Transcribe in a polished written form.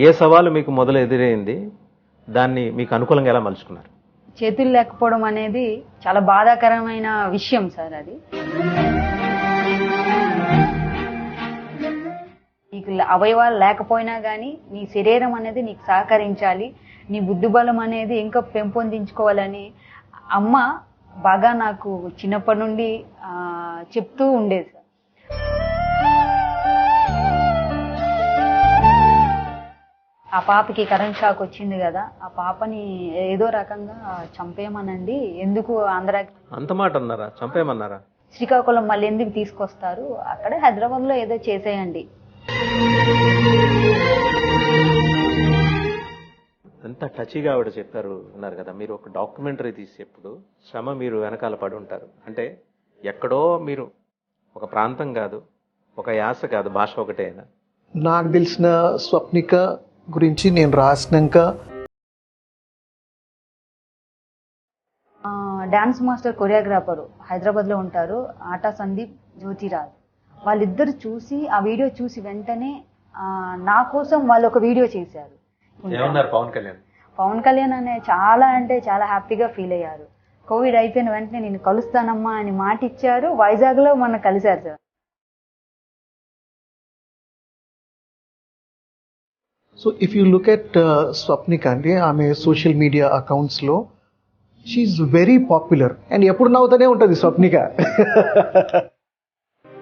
ఏ సవాలు మీకు మొదలు ఎదురైంది, దాన్ని మీకు అనుకూలంగా ఎలా మలుచుకున్నారు? చేతులు లేకపోవడం అనేది చాలా బాధాకరమైన విషయం సార్. అది నీకు అవయవాలు లేకపోయినా కానీ నీ శరీరం అనేది నీకు సహకరించాలి, నీ బుద్ధిబలం అనేది ఇంకా పెంపొందించుకోవాలని అమ్మ బాగా నాకు చిన్నప్పటి నుండి చెప్తూ ఉండేది సార్. ఆ పాపకి కరెంట్ షాక్ వచ్చింది కదా, ఆ పాపని ఏదో రకంగా చంపేయమనండి, ఎందుకు ఆంధ్రాకి అంత మాట అన్నారా? చంపేయమన్నారా? శ్రీకాకుళం మళ్ళీ ఎందుకు తీసుకొస్తారు, అక్కడే హైదరాబాద్లో ఏదో చేసేయండి. ఎంత టచీగా ఆవిడ చెప్పారు అన్నారు కదా. మీరు ఒక డాక్యుమెంటరీ తీసేప్పుడు శ్రమ మీరు వెనకాల పడి ఉంటారు. అంటే ఎక్కడో మీరు ఒక ప్రాంతం కాదు, ఒక యాస కాదు, భాష ఒకటేనా? నాకు తెలిసిన స్వప్నిక గురించి నేను రాసినాక డాన్స్ మాస్టర్ కొరియోగ్రాఫర్ హైదరాబాద్లో ఉంటారు, ఆటా సందీప్, జ్యోతిరాజ్. వాళ్ళిద్దరు చూసి ఆ వీడియో చూసి వెంటనే నా కోసం వాళ్ళు ఒక వీడియో చేశారు. ఏమన్నారు పవన్ కళ్యాణ్? పవన్ కళ్యాణ్ అనే చాలా అంటే చాలా హ్యాపీగా ఫీల్ అయ్యారు. కోవిడ్ అయిపోయిన వెంటనే నేను కలుస్తానమ్మా అని మాట ఇచ్చారు. వైజాగ్లో మొన్న కలిశారు sir. So if you look at Swapnika అంటే ఆమె సోషల్ మీడియా అకౌంట్స్లో షీఈ్ వెరీ పాపులర్ అండ్ ఎప్పుడు నవ్వుతూనే ఉంటుంది స్వప్నిక.